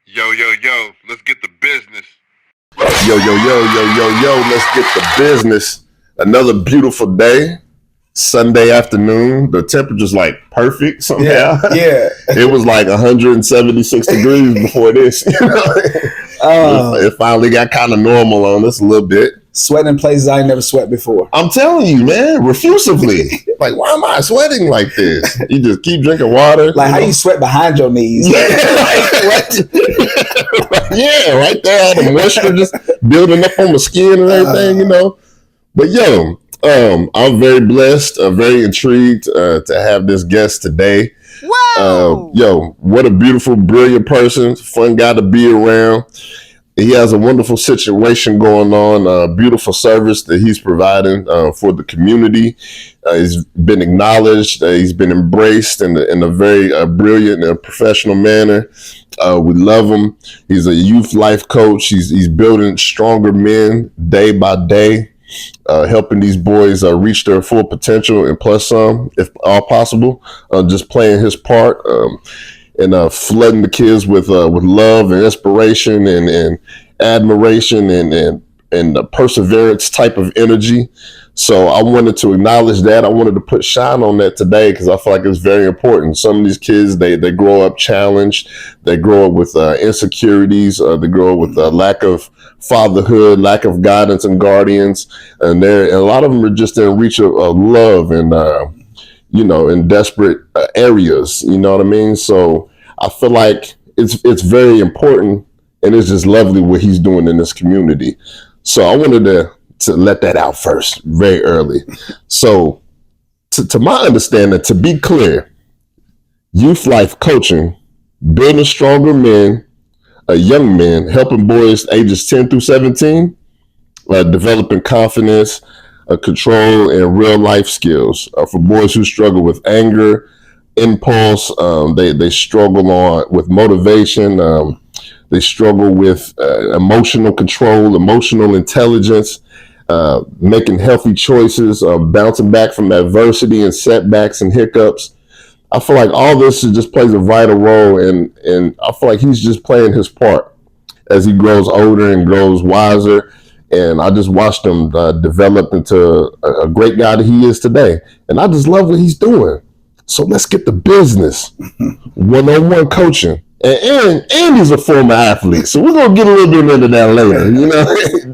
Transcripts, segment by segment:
Yo, yo, yo, let's get the business. Let's get the business. Another beautiful day, Sunday afternoon. The temperature's like perfect somehow. Yeah. It was like 176 degrees before this. It finally got kind of normal on us a little bit. Sweating in places I ain't never sweat before. I'm telling you, man, refusively. Like, why am I sweating like this? You just keep drinking water. Like, how you sweat behind your knees? Yeah, yeah, right there, all the moisture just building up on my skin and everything, But I'm very blessed, very intrigued to have this guest today. Whoa! What a beautiful, brilliant person, fun guy to be around. He has a wonderful situation going on, beautiful service that he's providing for the community. He's been acknowledged. He's been embraced in a very brilliant and professional manner. We love him. He's a youth life coach. He's building stronger men day by day, helping these boys reach their full potential and plus some, if all possible, just playing his part. And flooding the kids with love and inspiration and admiration and perseverance type of energy. So I wanted to acknowledge that. I wanted to put shine on that today because I feel like it's very important. Some of these kids, they grow up challenged. They grow up with insecurities. They grow up with lack of fatherhood, lack of guidance and guardians. And a lot of them are just in reach of love and in desperate areas, you know what I mean? So I feel like it's very important and it's just lovely what he's doing in this community. So I wanted to let that out first, very early. So to my understanding, to be clear, youth life coaching, building stronger men, young men, helping boys ages 10 through 17, developing confidence, control and real life skills for boys who struggle with anger, impulse. They struggle with motivation. They struggle with emotional control, emotional intelligence, making healthy choices, bouncing back from adversity and setbacks and hiccups. I feel like all this just plays a vital role, and I feel like he's just playing his part as he grows older and grows wiser. And I just watched him develop into a great guy that he is today. And I just love what he's doing. So let's get the business. One-on-one coaching. And he's a former athlete. So we're going to get a little bit into that later.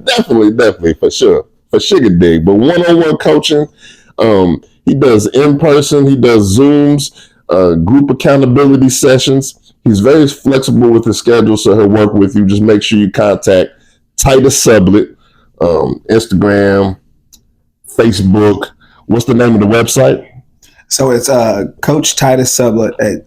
Definitely, for sure. For sugar dig. But one-on-one coaching, he does in-person, he does Zooms, group accountability sessions. He's very flexible with his schedule, so he'll work with you. Just make sure you contact Titus Sublett. Instagram, Facebook. What's the name of the website? So it's Coach Titus Sublett at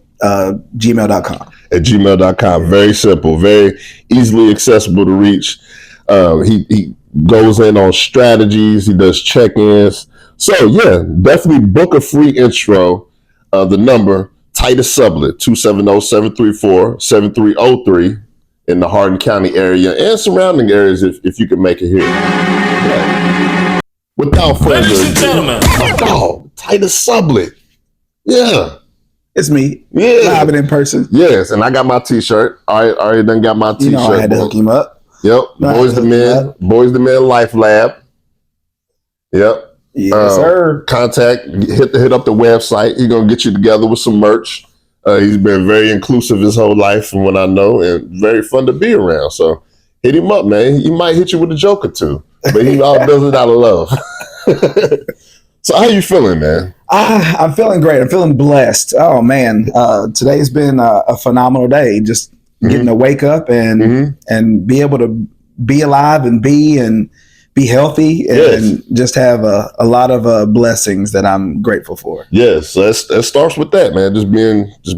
gmail.com. At gmail.com. Very simple, very easily accessible to reach. He goes in on strategies. He does check-ins. So yeah, definitely book a free intro. The number, Titus Sublett, 270-734-7303. In the Hardin County area and surrounding areas if you can make it here. Yeah. Without further ado, gentlemen. Oh, Titus Sublett. Yeah. It's me. Yeah. Live and in person. Yes, and I got my t-shirt. I already done got my t-shirt. I had to hook him up. Yep. Boys the Men Life Lab. Yep. Yes, sir. Contact, hit up the website. He's gonna get you together with some merch. He's been very inclusive his whole life from what I know and very fun to be around. So hit him up, man. He might hit you with a joke or two, but he all does it out of love. So how you feeling, man? I'm feeling great. I'm feeling blessed. Oh, man. Today's been a phenomenal day. Just getting to wake up and be able to be alive and be healthy and just have a lot of blessings that I'm grateful for. Yes, so that starts with that, man. Just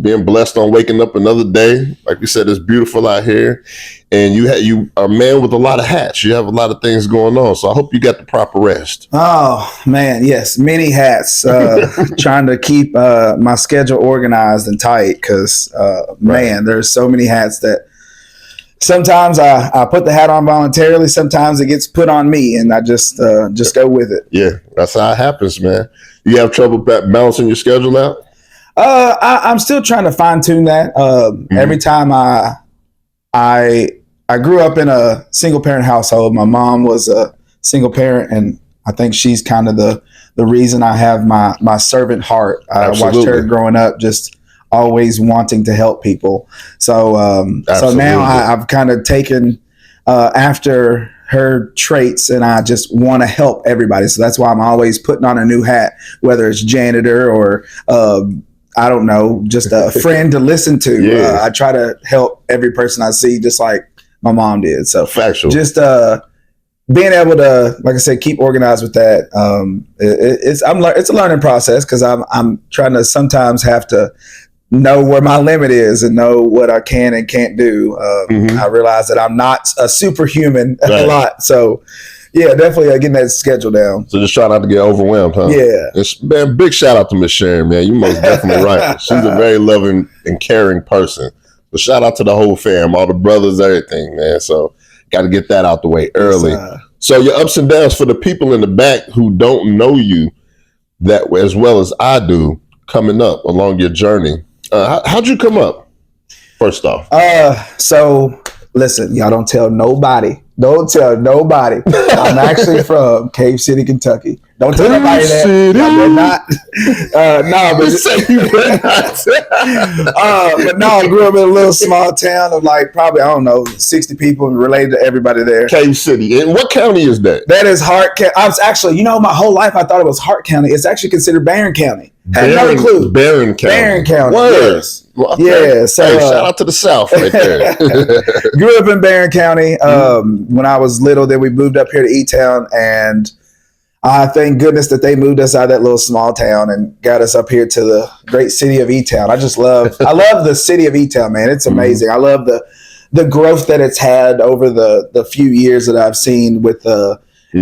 being blessed on waking up another day. Like you said, it's beautiful out here, and you are a man with a lot of hats. You have a lot of things going on, so I hope you got the proper rest. Oh man, yes, many hats. Trying to keep my schedule organized and tight because man, there's so many hats that. Sometimes I put the hat on voluntarily. Sometimes it gets put on me, and I just go with it. Yeah, that's how it happens, man. You have trouble balancing your schedule out? I'm still trying to fine tune that. Every time I I grew up in a single parent household. My mom was a single parent, and I think she's kind of the reason I have my servant heart. I watched her growing up, just always wanting to help people. So now I've kind of taken after her traits, and I just want to help everybody. So that's why I'm always putting on a new hat, whether it's janitor or I don't know, just a friend to listen to. Yeah. I try to help every person I see, just like my mom did. So factual. Just being able to, like I said, keep organized with that. It's a learning process, because I'm trying to sometimes have to know where my limit is and know what I can and can't do. I realize that I'm not a superhuman a lot. So yeah, definitely getting that schedule down. So just try not to get overwhelmed, huh? Yeah. Man, big shout out to Miss Sharon, man. You most definitely right. She's a very loving and caring person. So shout out to the whole fam, all the brothers, everything, man. So got to get that out the way early. So your ups and downs for the people in the back who don't know you that as well as I do coming up along your journey. How'd you come up, first off? So listen, y'all don't tell nobody. Don't tell nobody. I'm actually from Cave City, Kentucky. Don't tell nobody that. Y'all not. But no, I grew up in a little small town of like probably, I don't know, 60 people and related to everybody there. Cave City. And what county is that? That is Hart County. I was actually, my whole life I thought it was Hart County. It's actually considered Barron County. Had no clue. Barron County. Barron County. Yes. Well, okay. Yeah. So hey, shout out to the South right there. Grew up in Barron County. When I was little, then we moved up here to E-Town, and I thank goodness that they moved us out of that little small town and got us up here to the great city of E-Town. I love the city of E-Town, man. It's amazing. I love the growth that it's had over the few years that I've seen with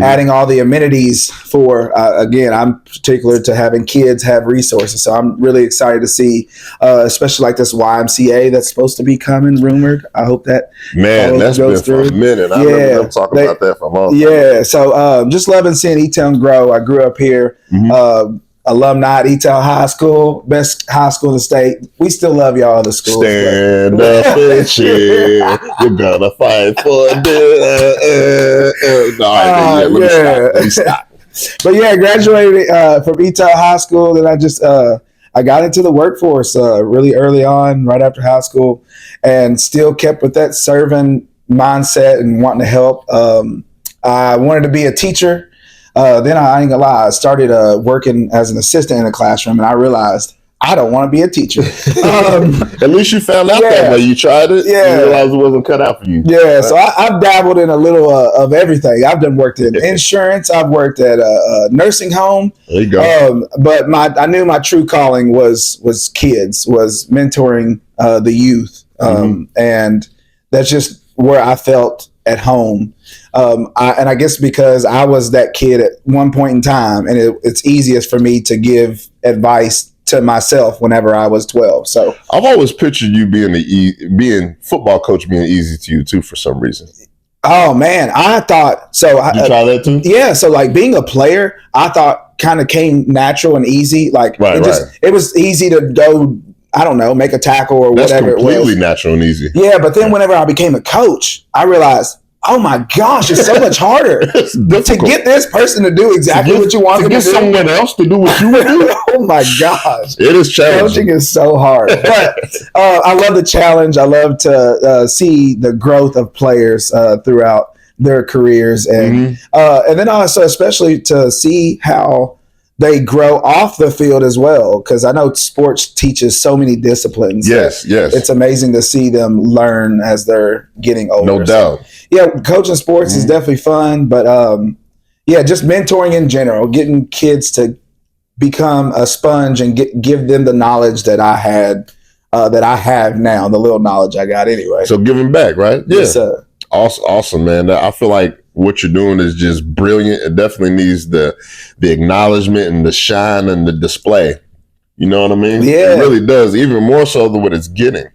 adding all the amenities for, again, I'm particular to having kids have resources. So I'm really excited to see, especially like this YMCA that's supposed to be coming, rumored. I hope that that's been through. For a minute. I remember them talking about that for a long time. Yeah. So just loving seeing E-Town grow. I grew up here. Alumni at E-Town High School, best high school in the state. We still love y'all other schools. Stand up and cheer. We're gonna fight for let me stop. But yeah, graduated from E-Town High School. Then I just I got into the workforce really early on, right after high school, and still kept with that serving mindset and wanting to help. I wanted to be a teacher. Then I ain't gonna lie, I started working as an assistant in a classroom, and I realized I don't want to be a teacher. At least you found out that way. You tried it. Yeah, you realized it wasn't cut out for you. Yeah, so I've dabbled in a little of everything. I've worked in insurance. I've worked at a nursing home. There you go. But I knew my true calling was kids, was mentoring the youth, and that's just where I felt at home. I guess because I was that kid at one point in time, and it's easiest for me to give advice to myself whenever I was 12. So I've always pictured you being football coach being easy to you too for some reason. Oh man, I thought so. Did you try that too? Yeah. So like being a player, I thought kind of came natural and easy. Like it was easy to go, I don't know, make a tackle or whatever it was. That's completely natural and easy. Yeah, but then whenever I became a coach, I realized, oh my gosh, it's so much harder to get this person to do exactly what you want them to do. To get someone else to do what you would do. Oh my gosh. It is challenging. Coaching is so hard. But I love the challenge. I love to see the growth of players throughout their careers. And then also especially to see how they grow off the field as well, because I know sports teaches so many disciplines. Yes. It's amazing to see them learn as they're getting older. No doubt. Yeah, coaching sports is definitely fun, but just mentoring in general, getting kids to become a sponge and give them the knowledge that I had, that I have now, the little knowledge I got anyway. So giving back, right? Yeah. Yes, Awesome, man. I feel like what you're doing is just brilliant. It definitely needs the acknowledgement and the shine and the display. You know what I mean? Yeah. It really does, even more so than what it's getting.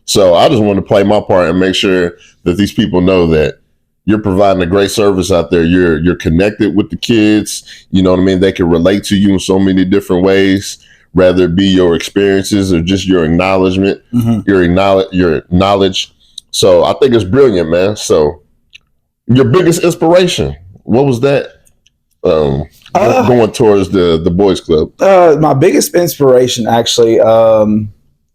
So I just want to play my part and make sure that these people know that you're providing a great service out there. You're connected with the kids. You know what I mean? They can relate to you in so many different ways, whether it be your experiences or just your acknowledgement, your knowledge. So I think it's brilliant, man. So your biggest inspiration, what was that? Going towards the boys club. My biggest inspiration actually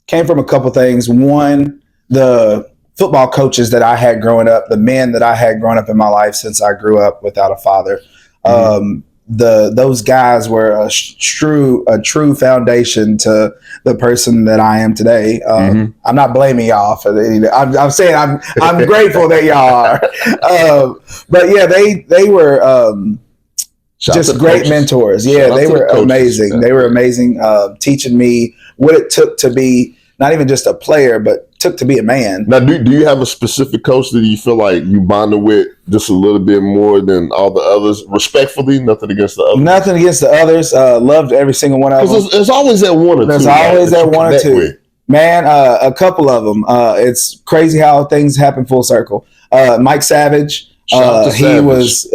came from a couple things. One, the football coaches that I had growing up, the men that I had growing up in my life since I grew up without a father. Those guys were a true foundation to the person that I am today. I'm not blaming y'all for that. I'm saying I'm grateful that y'all are. But yeah, they were just great mentors. Yeah, they were amazing. They were amazing, teaching me what it took to be not even just a player, but took to be a man. Now, do you have a specific coach that you feel like you bonded with just a little bit more than all the others? Respectfully, nothing against the others. Nothing against the others. Loved every single one of them. There's always that one or two. There's always that one or two. With. Man, a couple of them. It's crazy how things happen full circle. Mike Savage. He was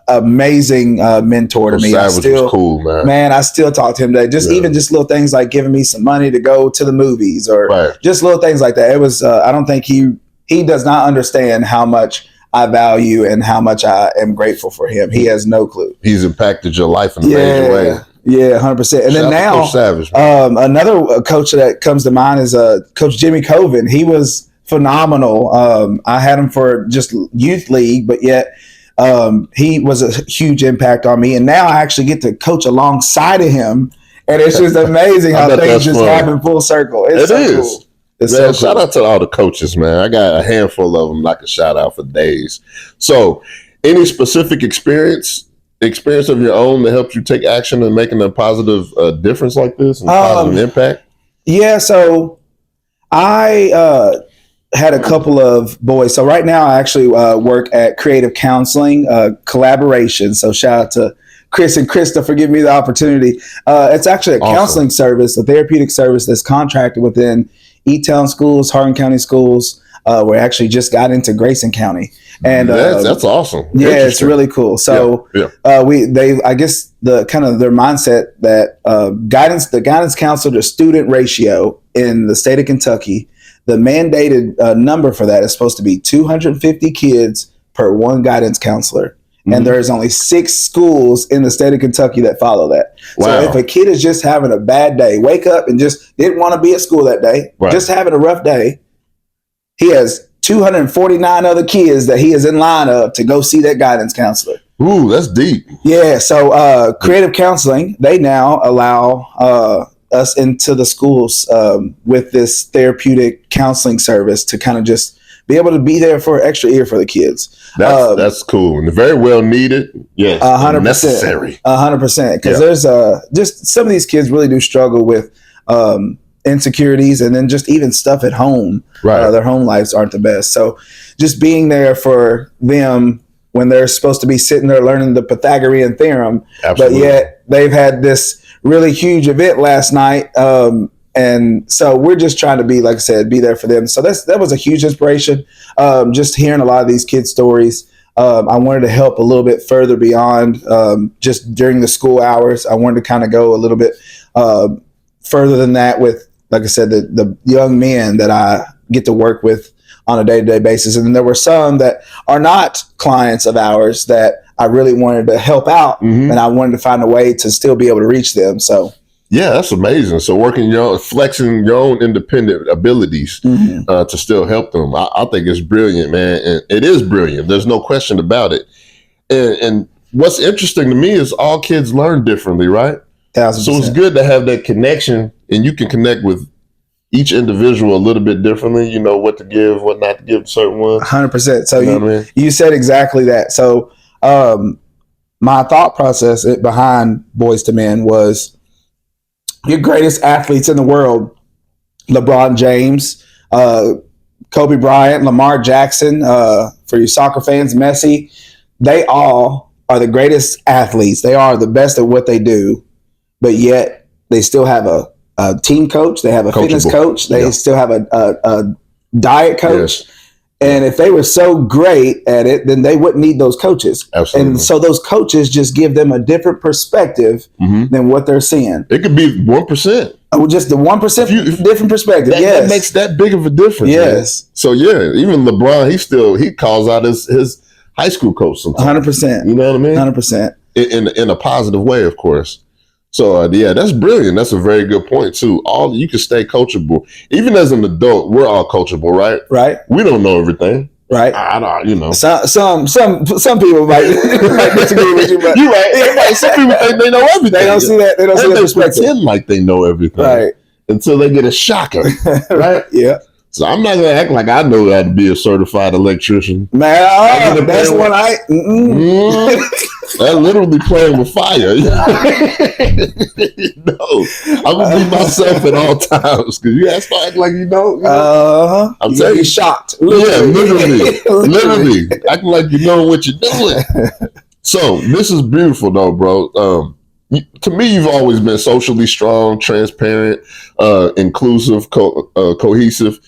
amazing mentor to me. Savage was cool, man. Man, I still talk to him today. Even just little things like giving me some money to go to the movies or just little things like that. It was I don't think he does not understand how much I value and how much I am grateful for him. He has no clue. He's impacted your life in a major way. Yeah, 100%. And then now, Savage, another coach that comes to mind is Coach Jimmy Coven. He was phenomenal. I had him for just youth league, but yet he was a huge impact on me. And now I actually get to coach alongside of him. And it's just amazing how things just happen full circle. It's so cool. It's man, so cool. Shout out to all the coaches, man. I got a handful of them I can shout out for days. So any specific experience of your own that helped you take action and making a positive difference like this and positive impact? Yeah, so I had a couple of boys. So right now I actually work at Creative Counseling Collaboration. So shout out to Chris and Krista for giving me the opportunity. It's actually a counseling service, a therapeutic service that's contracted within E-Town schools, Hardin County schools. We actually just got into Grayson County, and that's awesome. Yeah, it's really cool. So I guess their mindset that the guidance counselor to student ratio in the state of Kentucky, the mandated number for that is supposed to be 250 kids per one guidance counselor. And there's only 6 schools in the state of Kentucky that follow that. Wow. So if a kid is just having a bad day, wake up and just didn't want to be at school that day, just having a rough day, he has 249 other kids that he is in line of to go see that guidance counselor. Ooh, that's deep. Yeah. So Creative Counseling, they now allow us into the schools with this therapeutic counseling service to kind of just be able to be there for an extra ear for the kids. That's cool and very well needed. Yes, 100%, necessary. 100%. Because there's just some of these kids really do struggle with insecurities and then just even stuff at home. Right, their home lives aren't the best. So just being there for them when they're supposed to be sitting there learning the Pythagorean theorem, but yet they've had this really huge event last night. And so we're just trying to be, like I said, be there for them. So that was a huge inspiration. Just hearing a lot of these kids' stories. I wanted to help a little bit further beyond just during the school hours. I wanted to kind of go a little bit further than that with, like I said, the young men that I get to work with on a day-to-day basis. And then there were some that are not clients of ours that I really wanted to help out, and I wanted to find a way to still be able to reach them. So. Yeah, that's amazing. So flexing your own independent abilities to still help them. I think it's brilliant, man. And it is brilliant. There's no question about it. And what's interesting to me is all kids learn differently, right? 1,000%. So it's good to have that connection, and you can connect with each individual a little bit differently. You know what to give, what not to give to certain ones. 100%. So you said exactly that. So my thought process behind Boys to Men was, your greatest athletes in the world, LeBron James, Kobe Bryant, Lamar Jackson, for you soccer fans, Messi, they all are the greatest athletes. They are the best at what they do, but yet they still have a team coach. They have a fitness coach. They still have a diet coach. Yes. And if they were so great at it, then they wouldn't need those coaches. Absolutely. And so those coaches just give them a different perspective than what they're seeing. It could be 1%. Oh, just the 1% different perspective. That makes that big of a difference. Yes. Man. So yeah, even LeBron, he calls out his high school coach sometimes. 100%. You know what I mean? 100%. In a positive way, of course. So yeah, that's brilliant. That's a very good point too. You can stay coachable. Even as an adult, we're all coachable, right? Right. We don't know everything. Right. I don't, you know. Some people might disagree with you, but you're right. Some people think they know everything. They don't see that. They don't see that perspective. Pretend like they know everything, right? Until they get a shocker, right? Yeah. So I'm not gonna act like I know how to be a certified electrician. Man, that's what That literally playing with fire. I'm gonna be myself at all times because you have to act like you know. I'm telling you, shocked. Literally, acting like you know what you're doing. So this is beautiful, though, bro. To me, you've always been socially strong, transparent, inclusive, cohesive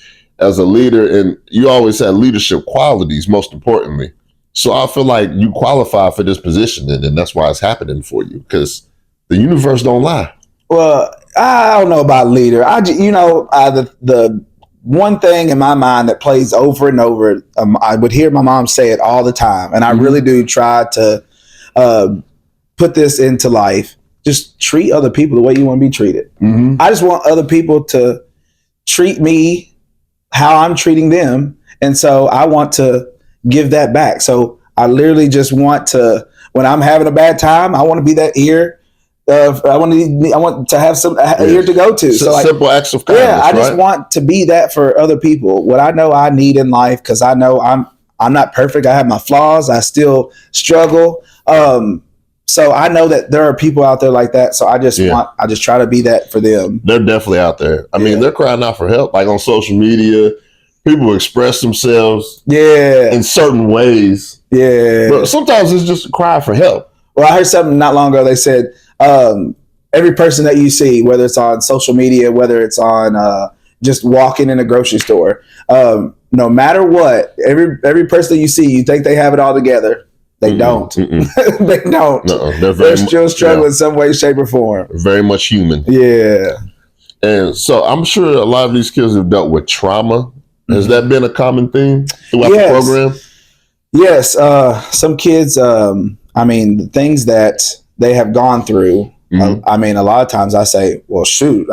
as a leader, and you always had leadership qualities, most importantly. So I feel like you qualify for this position, and that's why it's happening for you, because the universe don't lie. Well, I don't know about leader. The one thing in my mind that plays over and over, I would hear my mom say it all the time, and I really do try to put this into life. Just treat other people the way you want to be treated. I just want other people to treat me how I'm treating them. And so I want to give that back. So I literally just want to, when I'm having a bad time, I want to be that ear. I want to have some ear to go to. So simple acts of kindness. Yeah, I just want to be that for other people. What I know I need in life, because I know I'm not perfect. I have my flaws. I still struggle. So I know that there are people out there like that. So I just try to be that for them. They're definitely out there. I mean, they're crying out for help. Like on social media, people express themselves in certain ways. Yeah. But sometimes it's just a cry for help. Well, I heard something not long ago. They said every person that you see, whether it's on social media, whether it's on just walking in a grocery store, no matter what, every person that you see, you think they have it all together. They don't. They don't. No, they're still struggling in some way, shape, or form. Very much human. Yeah. And so I'm sure a lot of these kids have dealt with trauma. Has that been a common theme throughout the program? Yes. Some kids, the things that they have gone through, a lot of times I say, well, shoot,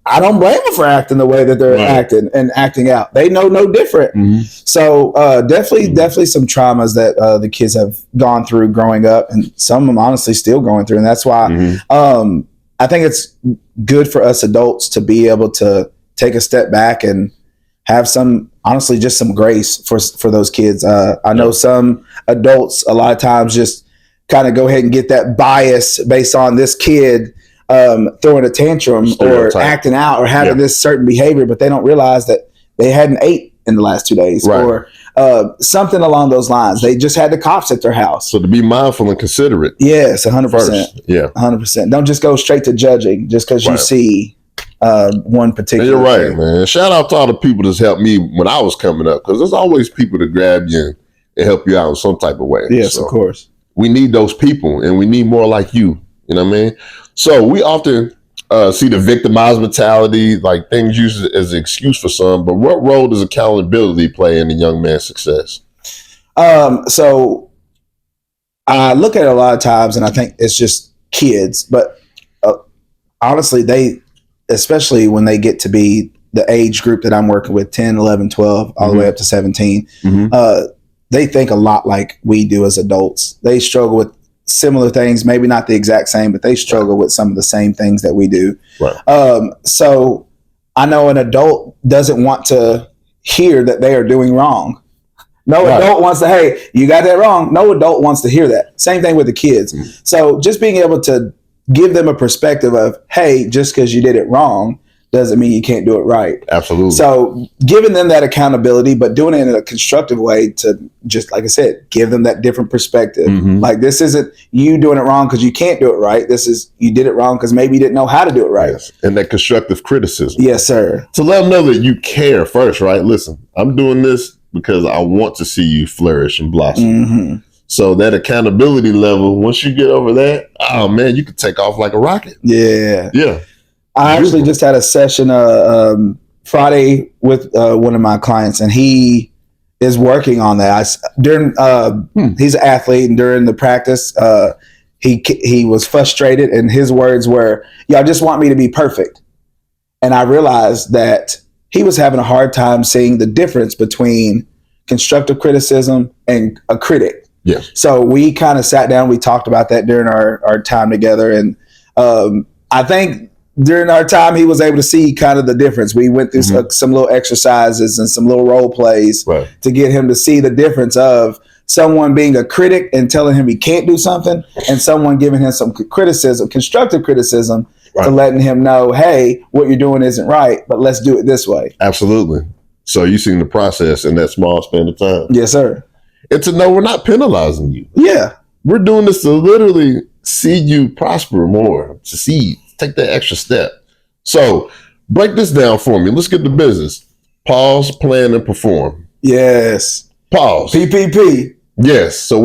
I don't blame them for acting the way that they're acting and acting out. They know no different. So definitely some traumas that the kids have gone through growing up, and some of them honestly still going through. And that's why I think it's good for us adults to be able to take a step back and have just some grace for those kids. I know some adults a lot of times just kind of go ahead and get that bias based on this kid throwing a tantrum or acting out or having this certain behavior, but they don't realize that they hadn't ate in the last 2 days or something along those lines. They just had the cops at their house. So to be mindful and considerate. Yes, 100%. Yeah, 100%. Don't just go straight to judging just because you see one particular. You're right, man. Shout out to all the people that's helped me when I was coming up, because there's always people to grab you and help you out in some type of way. Yes, of course. We need those people, and we need more like you. You know what I mean? So we often see the victimized mentality, like things used as an excuse for some, but what role does accountability play in a young man's success? So I look at it a lot of times and I think it's just kids, but honestly, especially when they get to be the age group that I'm working with, 10, 11, 12, all the way up to 17, they think a lot like we do as adults. They struggle with similar things, maybe not the exact same, but they struggle with some of the same things that we do. Right. So I know an adult doesn't want to hear that they are doing wrong. No adult wants to, hey, you got that wrong. No adult wants to hear that. Same thing with the kids. So just being able to give them a perspective of, hey, just because you did it wrong doesn't mean you can't do it right. Absolutely. So giving them that accountability, but doing it in a constructive way to just, like I said, give them that different perspective. Like, this isn't you doing it wrong because you can't do it right. This is you did it wrong because maybe you didn't know how to do it right. Yes. And that constructive criticism. Yes, sir. To let them know that you care first, right? Listen, I'm doing this because I want to see you flourish and blossom. Mm-hmm. So that accountability level, once you get over that, oh man, you can take off like a rocket. Yeah. Yeah. I actually just had a session Friday with one of my clients, and he is working on that. He's an athlete, and during the practice, he was frustrated, and his words were, "Y'all just want me to be perfect." And I realized that he was having a hard time seeing the difference between constructive criticism and a critic. Yeah. So we kind of sat down, we talked about that during our time together. And I think during our time, he was able to see kind of the difference. We went through some little exercises and some little role plays to get him to see the difference of someone being a critic and telling him he can't do something, and someone giving him some criticism, constructive criticism, to letting him know, hey, what you're doing isn't right, but let's do it this way. Absolutely. So you've seen the process in that small span of time. Yes, sir. And to know we're not penalizing you. Yeah. We're doing this to literally see you prosper more, to take that extra step. So break this down for me. Let's get to business. Pause, plan, and perform. Yes. Pause. PPP. Yes. So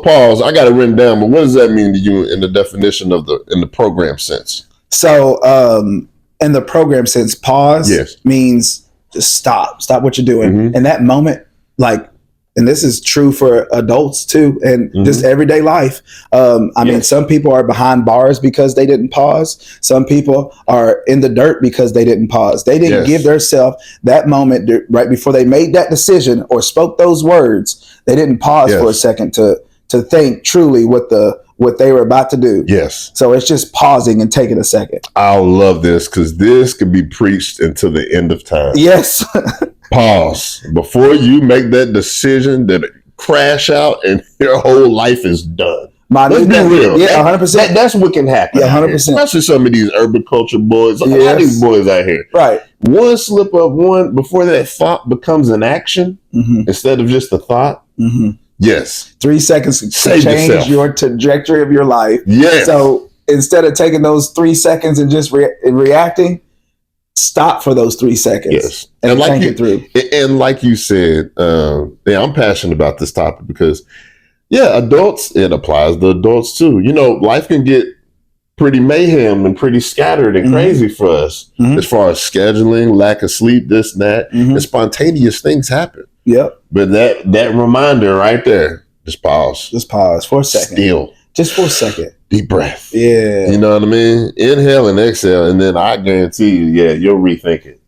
pause. I got it written down, but what does that mean to you in the definition in the program sense? So in the program sense, pause means just stop what you're doing. In that moment, and this is true for adults too, and just everyday life. I mean, some people are behind bars because they didn't pause. Some people are in the dirt because they didn't pause. They didn't give themselves that moment right before they made that decision or spoke those words. They didn't pause for a second to think truly what they were about to do. Yes. So it's just pausing and taking a second. I love this because this could be preached until the end of time. Yes. Pause before you make that decision that crash out and your whole life is done. Let's be real. Yeah, 100%. That's what can happen. Yeah, 100%. Especially some of these urban culture boys. A lot of these boys out here. Right. One slip up, before that thought becomes an action instead of just a thought. Yes. 3 seconds to Save change yourself. your trajectory of your life. Yes. So instead of taking those 3 seconds and just reacting, stop for those 3 seconds and think it through. And like you said, I'm passionate about this topic because, adults, it applies to adults too. You know, life can get pretty mayhem and pretty scattered and crazy for us as far as scheduling, lack of sleep, this and that, and spontaneous things happen. Yep. But that reminder right there, just pause. Just pause for a second. Still. Just for a second. Deep breath. Yeah. You know what I mean? Inhale and exhale, and then I guarantee you, you'll rethink it.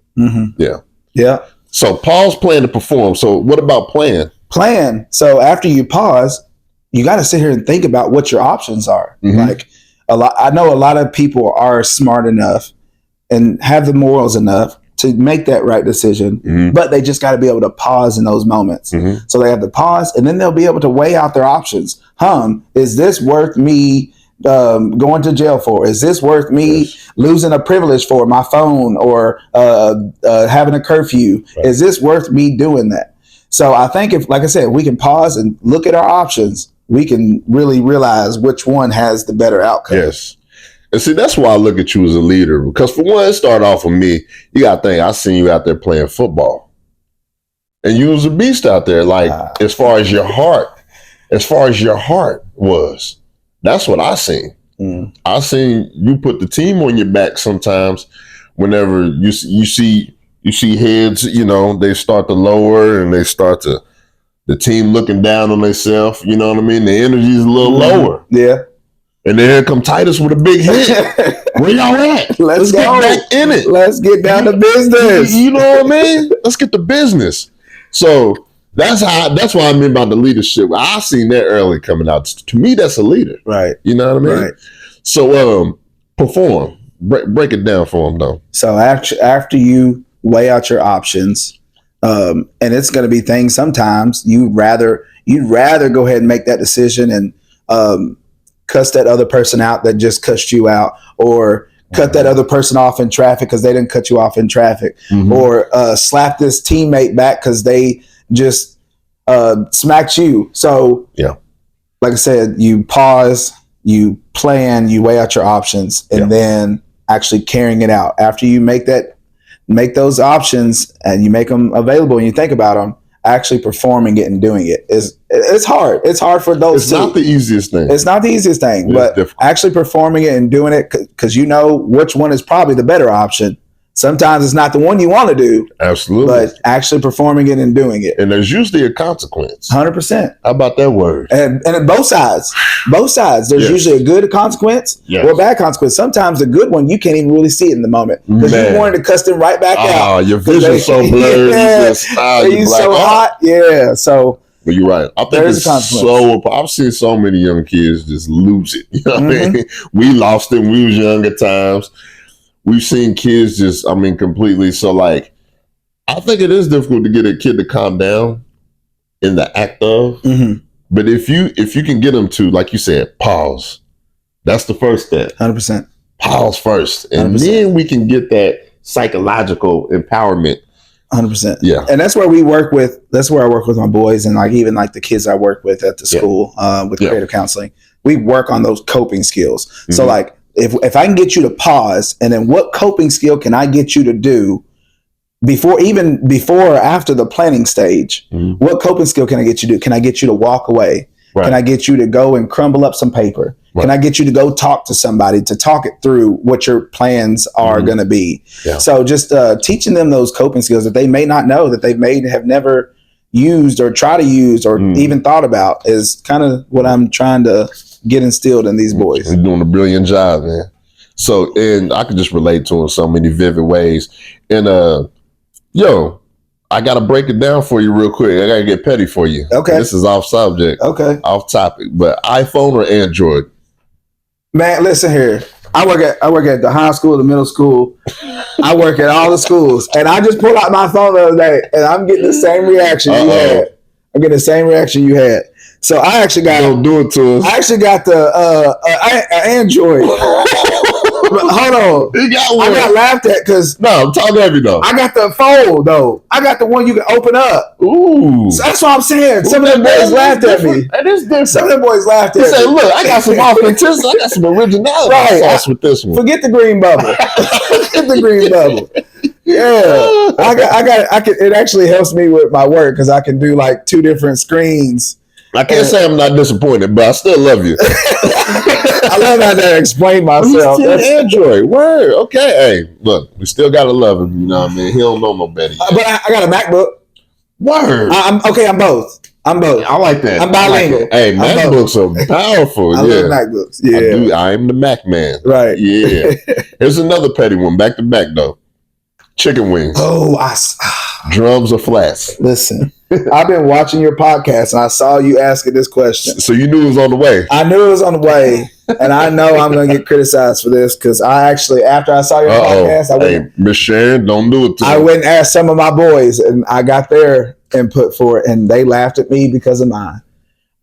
Yeah. Yeah. So pause, plan, to perform. So what about plan? Plan. So after you pause, you got to sit here and think about what your options are. I know a lot of people are smart enough and have the morals enough to make that right decision, but they just got to be able to pause in those moments. So they have to pause, and then they'll be able to weigh out their options. Is this worth me going to jail for? Is this worth me losing a privilege for my phone or having a curfew? Is this worth me doing that? So I think if, like I said, we can pause and look at our options, we can really realize which one has the better outcome. Yes. And see, that's why I look at you as a leader. Because for one, it started off with me. You got to think, I seen you out there playing football. And you was a beast out there. As far as your heart was, that's what I seen. I seen you put the team on your back sometimes whenever you see heads, they start to lower and they start to, the team looking down on themselves, you know what I mean? The energy is a little lower. Yeah. And then here come Titus with a big hit. Where y'all at? Let's get back in it. Let's get down to business. You know what I mean? Let's get to business. So that's what I mean about the leadership. I seen that early coming out. To me, that's a leader. Right. You know what I mean? Right. So perform. Break it down for them though. So after you weigh out your options, and it's going to be things sometimes you'd rather go ahead and make that decision and cuss that other person out that just cussed you out, or cut that other person off in traffic because they didn't cut you off in traffic, or slap this teammate back because they just smacked you. So like I said, you pause, you plan, you weigh out your options, and then actually carrying it out. After you make those options and you make them available and you think about them, actually performing it and doing it is it's hard. It's hard for those. It's not the easiest thing. It's not the easiest thing, but actually performing it and doing it because you know which one is probably the better option. Sometimes it's not the one you want to do. Absolutely. But actually performing it and doing it. And there's usually a consequence. 100%. How about that word? And at both sides. There's usually a good consequence or a bad consequence. Sometimes the good one, you can't even really see it in the moment. Because you wanted to cuss them right back out. Oh, your vision's so blurred. You're so hot. Yeah. So. But you're right. I think it's so. I've seen so many young kids just lose it. You know what I mean? We lost it when we was young at times. We've seen kids just, completely. So, like, I think it is difficult to get a kid to calm down in the act of. Mm-hmm. But if you can get them to, like you said, pause. That's the first step. 100%. Pause first, and 100%. Then we can get that psychological empowerment. 100%. Yeah. And that's where I work with my boys and like even like the kids I work with at the school with creative counseling. We work on those coping skills. Mm-hmm. So like if I can get you to pause, and then what coping skill can I get you to do before or after the planning stage? Mm-hmm. What coping skill can I get you to do? Can I get you to walk away? Right. Can I get you to go and crumble up some paper? Right. Can I get you to go talk to somebody to talk it through what your plans are going to be? Yeah. So just teaching them those coping skills that they may not know, that they may have never used or try to use or even thought about, is kind of what I'm trying to get instilled in these boys. You're doing a brilliant job, man. So, and I can just relate to it in so many vivid ways. And I got to break it down for you real quick. I got to get petty for you. Okay. This is off subject. Okay. Off topic. But iPhone or Android? Man, listen here. I work at the high school, the middle school. I work at all the schools. And I just pulled out my phone the other day, and I'm getting the same reaction you had. I'm getting the same reaction you had. So I actually got. Don't do it to us. I actually got the Android. Hold on. You got one. I got laughed at because I'm talking heavy though. I got the fold though. I got the one you can open up. Ooh. So that's what I'm saying. Some of them boys laughed at me. That is different. Some of them boys laughed at me. Say, look, I got some authenticity. I got some originality sauce with this one. Forget the green bubble. Forget the green bubble. Yeah. It actually helps me with my work because I can do like 2 different screens. I can't say I'm not disappointed, but I still love you. I love how to explain myself. That's Android. Word. Okay. Hey, look, we still gotta love him. You know what I mean? He don't know no better. But I got a MacBook. Word. I'm both. I like that. I'm bilingual. Like hey, MacBooks are powerful. I love MacBooks. Yeah. I am the Mac man. Right. Yeah. Here's another petty one. Back to back though. Chicken wings. Oh, drums or flats? Listen, I've been watching your podcast and I saw you asking this question. So you knew it was on the way. I knew it was on the way. And I know I'm going to get criticized for this because I actually, after I saw your podcast, Miss Sharon, don't do it to me. I went and asked some of my boys and I got their input for it and they laughed at me because of mine.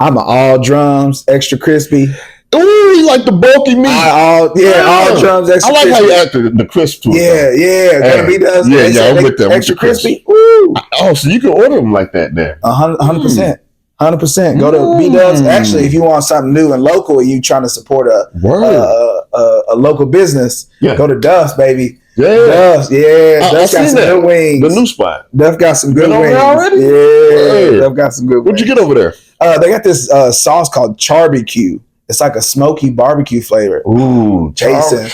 I'm an all drums, extra crispy. Ooh, you like the bulky meat. All drums, extra crispy. I like how you acted the crisp to it. Yeah. I'm with them. Extra crispy. Ooh. Oh, so you can order them like that there. 100%. 100%. Go to B-Dubs. Actually, if you want something new and local and you trying to support a local business, go to Duff's, baby. Yeah. Duff's. Yeah. Duff's got some good wings. The new spot. Duff got some good wings. Already? Yeah. Duff got some good wings. What'd you get over there? They got this sauce called Charbecue. It's like a smoky barbecue flavor. Ooh, Jason,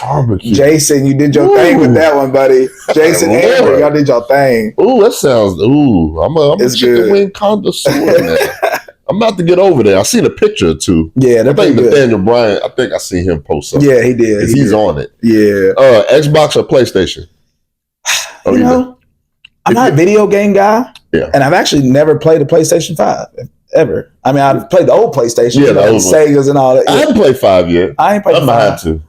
you did your thing with that one, buddy. Jason, Amber, y'all did your thing. Ooh, that sounds. I'm a chicken wing connoisseur now. I'm about to get over there. I seen a picture or two. Yeah, I think Nathaniel Bryan. I think I seen him post something. Yeah, he did. He's on it. Yeah. Xbox or PlayStation? I'm not a video game guy. Yeah. And I've actually never played a PlayStation 5 ever. I mean, I've played the old PlayStation, the old Segas and all that. I haven't played 5 yet. I ain't played 5. I'm gonna have to.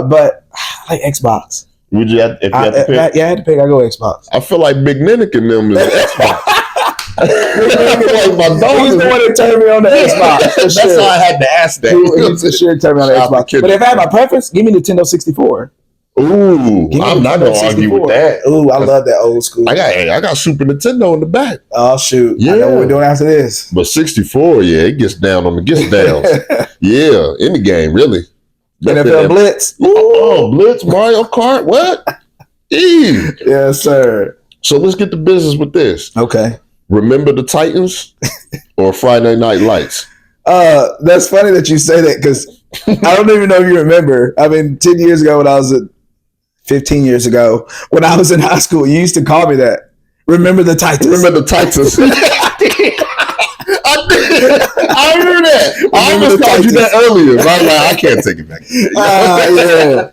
But I like Xbox. Would you if you had to pick? I had to pick. I go Xbox. I feel like Big Ninick and them is Xbox. Like my dog. He's the one that turned me on the Xbox. That's why I had to ask that. He's for sure turned me on the Xbox. But if I had my preference, give me Nintendo 64. Ooh, I'm not gonna argue with that. Ooh, I love that old school. I got Super Nintendo in the back. Oh shoot! Yeah, I know what we're doing after this. But 64, it gets down on the get downs. Yeah, in the game, really. NFL Blitz. Oh, Blitz, Mario Kart, what? Yes, sir. So let's get to business with this. Okay. Remember the Titans or Friday Night Lights? That's funny that you say that because I don't even know if you remember. I mean, 10 years ago when I was 15 years ago when I was in high school, you used to call me that. Remember the Titans. Remember the Titans. I remember that. I almost called you that earlier. But I was like, I can't take it back. Yeah,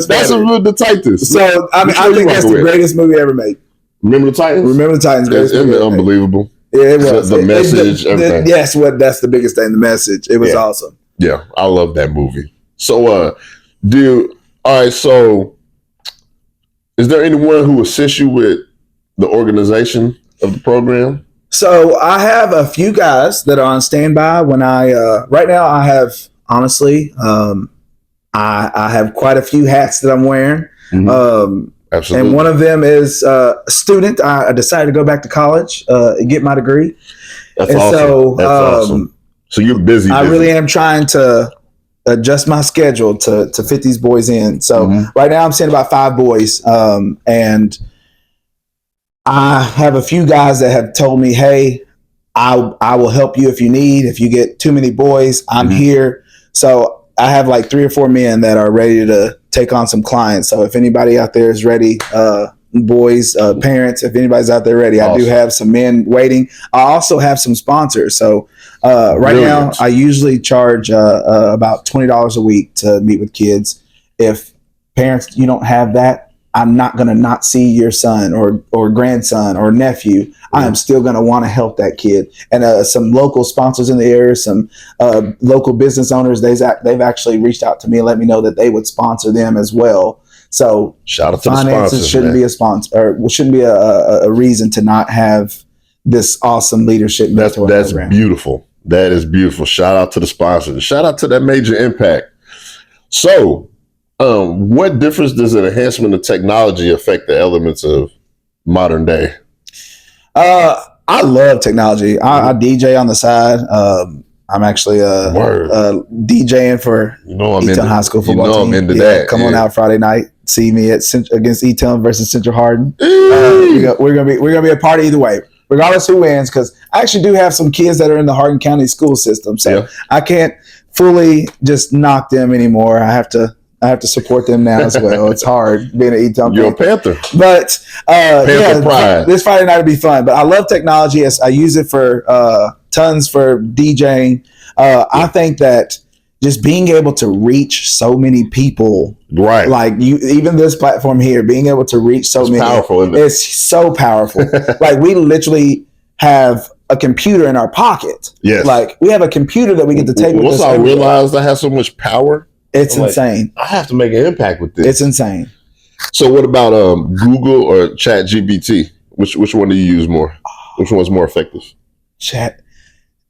That's Remember the Titans. So I mean, I think that's the greatest movie ever made. Remember the Titans? Remember the Titans. It's unbelievable. Yeah, it was. The message, everything. Yes, that's the biggest thing. The message. It was awesome. Yeah, I love that movie. So, all right. So, is there anyone who assists you with the organization of the program? So I have a few guys that are on standby when right now I have, honestly, I have quite a few hats that I'm wearing. Mm-hmm. Absolutely. And one of them is a student. I decided to go back to college and get my degree. That's awesome. So, that's awesome. So you're busy. I really am trying to adjust my schedule to fit these boys in. So right now I'm seeing about 5 boys. And I have a few guys that have told me, hey, I will help you if you need. If you get too many boys, I'm here. So I have like 3 or 4 men that are ready to take on some clients. So if anybody out there is ready, boys, parents, if anybody's out there ready, awesome. I do have some men waiting. I also have some sponsors. So right now I usually charge about $20 a week to meet with kids. If parents, you don't have that, I'm not going to not see your son or grandson or nephew. I am still going to want to help that kid. And some local sponsors in the area, some local business owners, they've actually reached out to me and let me know that they would sponsor them as well. So shout out to finances the sponsors, shouldn't be a sponsor, or shouldn't be a reason to not have this awesome leadership. That's program. beautiful. That is beautiful. Shout out to the sponsors. Shout out to that Major Impact. So, what difference does an enhancement of technology affect the elements of modern day? I love technology. I DJ on the side. I'm actually DJing for Eton High School football team. I'm into that. Come on out Friday night. See me against Eton versus Central Hardin. We're gonna be a party either way, regardless who wins. Because I actually do have some kids that are in the Hardin County school system, so I can't fully just knock them anymore. I have to support them now as well. It's hard being an Eton. You're a Panther. But Panther pride. This Friday night will be fun. But I love technology. I use it for tons for DJing. I think that just being able to reach so many people, right? Like even this platform here, being able to reach so many, powerful, isn't it? It's so powerful. Like we literally have a computer in our pocket. Yes. Like we have a computer that we get to take with us. Once I realized I have so much power, it's insane. I have to make an impact with this. It's insane. So what about Google or ChatGPT? Which one do you use more? Which one's more effective? Chat.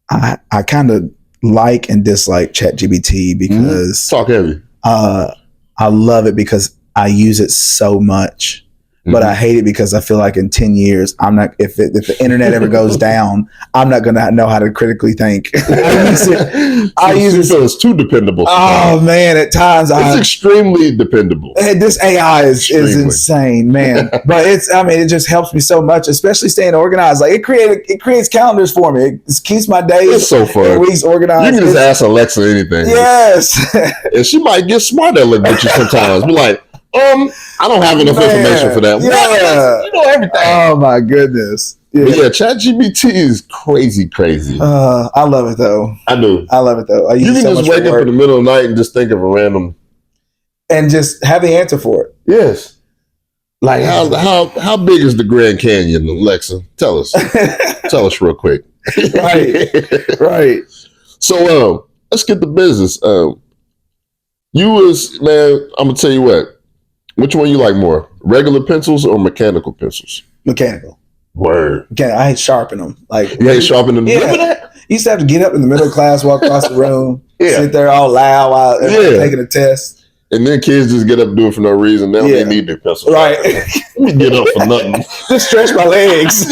I kind of like and dislike ChatGPT because talk heavy. I love it because I use it so much. But I hate it because I feel like in 10 years, I'm not. If the internet ever goes down, I'm not going to know how to critically think. I use it. So it's too dependable. Oh man, at times it's extremely dependable. This AI is insane, man. But it just helps me so much, especially staying organized. Like it creates calendars for me. It keeps my days. It's so fun. Weeks organized. You can just ask Alexa anything. Yes, and she might get smart at looking at you sometimes. Be like, I don't have enough information for that. Yeah. You know everything. Oh my goodness. Yeah. But ChatGPT is crazy. I love it though. I do. I love it though. You can just wake up in the middle of the night and just think of a random and just have the answer for it. Yes. Like how big is the Grand Canyon, Alexa? Tell us. Tell us real quick. Right. So let's get to business. I'm gonna tell you what. Which one you like more? Regular pencils or mechanical pencils? Mechanical. Word. I hate sharpening them. Like you hate sharpening them. Yeah. Remember that? You used to have to get up in the middle of class, walk across the room, sit there all loud while taking a test. And then kids just get up and do it for no reason. Now they need their pencils. Right. Let me get up for nothing. Just stretch my legs.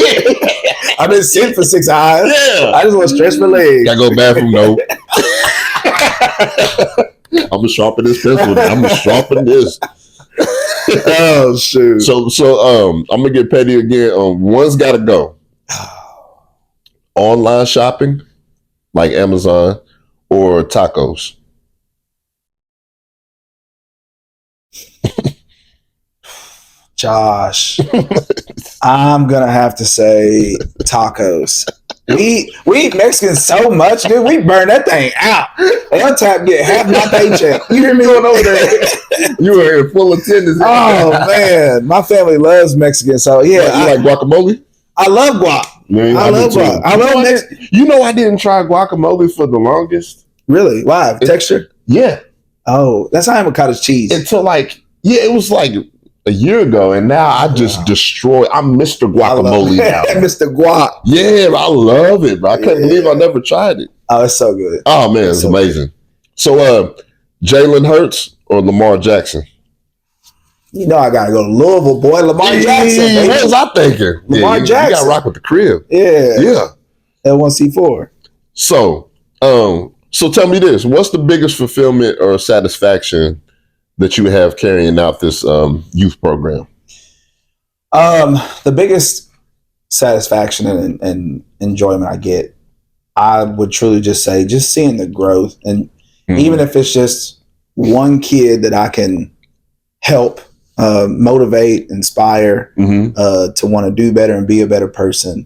I've been sitting for 6 hours. Yeah. I just want to stretch my legs. Gotta go to the bathroom, no. I'm gonna sharpen this pencil. I'm gonna sharpen this. Oh shoot! So I'm gonna get petty again. One's gotta go. online shopping, like Amazon, or tacos? Josh, I'm gonna have to say tacos. We eat Mexican so much, dude. We burn that thing out. One time, get half my paycheck. You hear me going over there? You were in full attendance. Oh man, my family loves Mexican, so yeah. You like guacamole? I love guac. Man, I love do too. guac. I love Mexican. You know, I didn't try guacamole for the longest. Really? Why? Texture? Yeah, Oh, that's how I'm with cottage cheese. until it was like a year ago, and now I just destroy. I'm Mr. Guacamole now. Mr. Guac. Yeah, I love it, bro. I can't believe I never tried it. Oh, it's so good. Oh man, it's so amazing. So, Jalen Hurts or Lamar Jackson? You know I gotta go to Louisville, boy. Lamar Jackson. Baby. What was I thinking? Lamar Jackson. You got to rock with the crib. Yeah. L1C4. So, so tell me this: what's the biggest fulfillment or satisfaction that you have carrying out this youth program? The biggest satisfaction and enjoyment I get, I would truly just say, just seeing the growth, and even if it's just one kid that I can help, motivate, inspire, to want to do better and be a better person.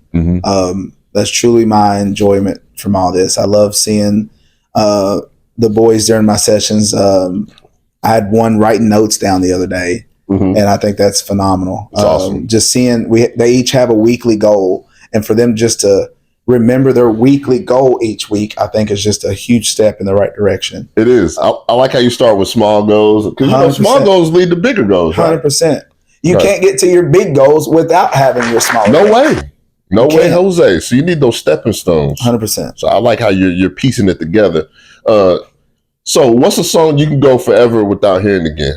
That's truly my enjoyment from all this. I love seeing the boys during my sessions. I had one writing notes down the other day, and I think that's phenomenal. That's awesome. Just seeing they each have a weekly goal, and for them just to remember their weekly goal each week, I think is just a huge step in the right direction. It is. I like how you start with small goals, because small goals lead to bigger goals. 100%. You can't get to your big goals without having your small goals. No way, Jose. So you need those stepping stones. 100%. So I like how you're piecing it together. So what's a song you can go forever without hearing again?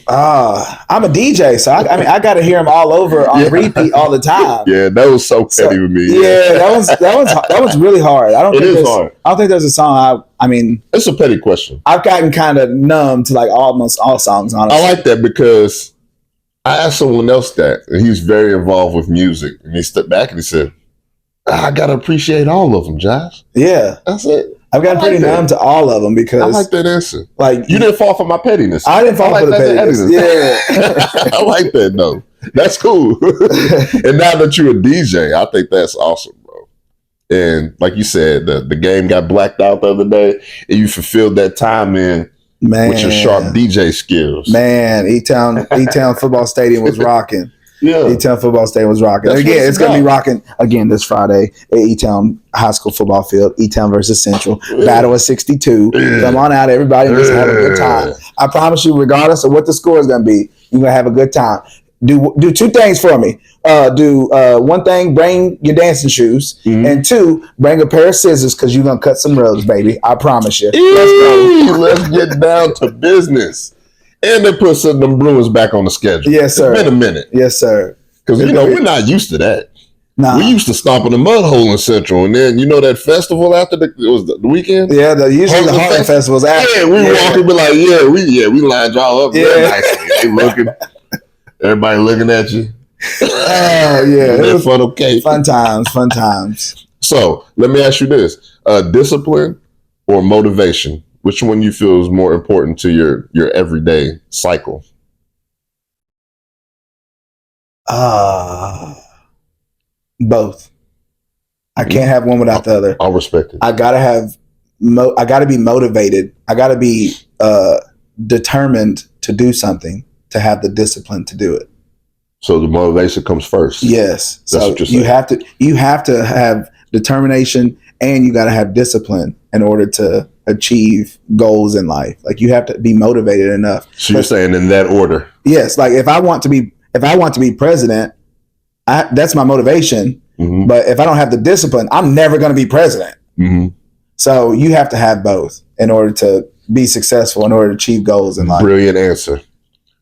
I'm a DJ, so I got to hear them all over on repeat all the time. Yeah, that was so petty with me. Yeah, that was really hard. I don't think there's a song. It's a petty question. I've gotten kind of numb to like almost all songs. Honestly, I like that because I asked someone else that, and he's very involved with music, and he stepped back and he said, "I gotta appreciate all of them, Josh." Yeah, that's it. I've gotten pretty numb to all of them because I like that answer. Like you didn't fall for my pettiness. I didn't fall for the pettiness. Yeah, I like that though. That's cool. And now that you're a DJ, I think that's awesome, bro. And like you said, the game got blacked out the other day, and you fulfilled that time in with your sharp DJ skills. Man, E-Town Football Stadium was rocking. Yeah, E-Town Football Stadium was rocking. And again, it's going to be rocking again this Friday at E-Town High School football field. E-Town versus Central. Battle of 62. Come on out, everybody. Just have a good time. I promise you, regardless of what the score is going to be, you're going to have a good time. Do two things for me. One thing, bring your dancing shoes, and two, bring a pair of scissors because you're going to cut some rugs, baby. I promise you. Let's go. Let's get down to business. And they put some of them Bruins back on the schedule. Yes, sir. It's been a minute. Yes, sir. Because, we're not used to that. Nah. We used to stomp in the mud hole in Central. And then, that festival after it was the weekend? Yeah, usually the Harlem Festivals after. Yeah, we walk and be like, we lined y'all up real nicely. They looking. Everybody looking at you. Oh, yeah. It was fun, okay. Fun times. So, let me ask you this. Discipline or motivation? Which one you feel is more important to your everyday cycle? Both. I can't have one without the other. I'll respect it. I gotta be motivated. I gotta be determined to do something to have the discipline to do it. So the motivation comes first. Yes. That's so what you're saying. you have to have determination, and you gotta have discipline in order to achieve goals in life. Like you have to be motivated enough. So you're saying in that order? Yes. Like if I want to be president, that's my motivation. But if I don't have the discipline, I'm never going to be president. So you have to have both in order to be successful, in order to achieve goals in life. Brilliant answer.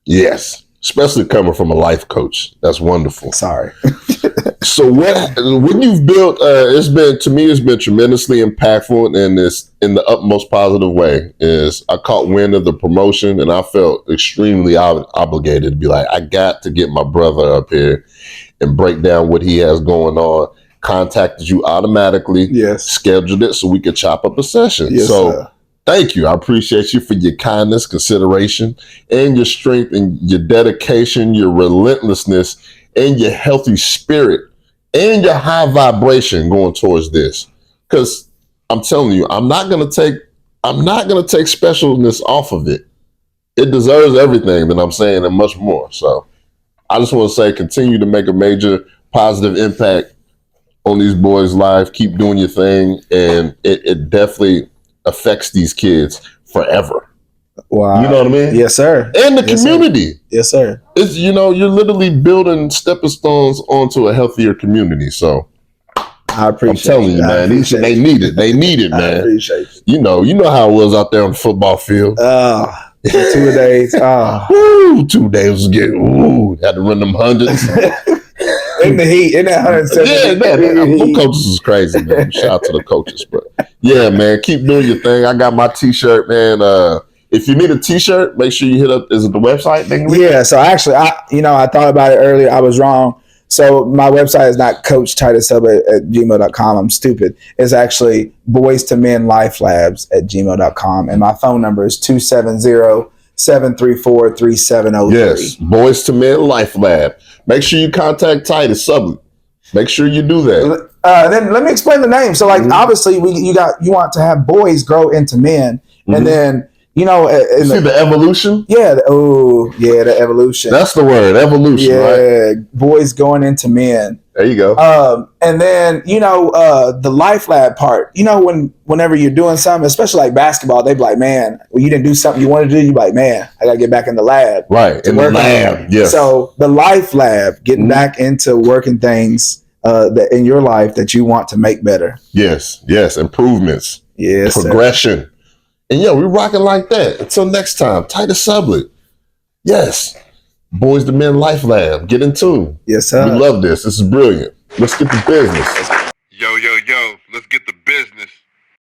Yes. Especially coming from a life coach. That's wonderful. Sorry. So what you've built, it's been tremendously impactful, and it's in the utmost positive way. Is I caught wind of the promotion, and I felt extremely obligated to be like, I got to get my brother up here and break down what he has going on. Contacted you automatically, Yes, scheduled it so we could chop up a session. yes, So sir. thank you. I appreciate you for your kindness, consideration, and your strength, and your dedication, your relentlessness, and your healthy spirit, and your high vibration going towards this. Because I'm telling you, I'm not gonna take specialness off of it. It deserves everything that I'm saying and much more. So I just want to say, continue to make a major positive impact on these boys' lives. Keep doing your thing, and it definitely affects these kids forever. Wow. You know what I mean? Yes, sir. And the Yes, sir. community. Yes, sir. It's, you're literally building stepping stones onto a healthier community. So I appreciate I'm telling you, man, they need it. They need it, I man. appreciate it. You know how it was out there on the football field. 2 days. Woo, 2 days was getting, had to run them hundreds. In the heat, in that 170. Yeah, man, them coaches is crazy, man. Shout out to the coaches, but yeah, man, keep doing your thing. I got my t-shirt, man. If you need a t-shirt, make sure you hit up. Is it the website thing? Yeah. So actually, I thought about it earlier. I was wrong. So my website is not Coach Titus Sublett at gmail.com. I'm stupid. It's actually Boys to Men Life Labs at gmail.com, and my phone number is 270-734-3703. Yes, Boys to Men Life Lab. Make sure you contact Titus Sublett. Make sure you do that. Then let me explain the name. So, like, obviously, you want to have boys grow into men, and then See the evolution? Yeah. The evolution. That's the word, evolution, right? Boys going into men. There you go. And then, the life lab part, whenever you're doing something, especially like basketball, they be like, man, well, you didn't do something you wanted to do. You be like, man, I got to get back in the lab. Right. In the lab. Yes. So the life lab, getting back into working things that in your life that you want to make better. Yes. Improvements. Yes. Progression. Sir. And we're rocking like that. Until next time, Titus Sublett. Yes. Boys to Men Life Lab. Get in tune. Yes, sir. We love this. This is brilliant. Let's get to business. Yo, let's get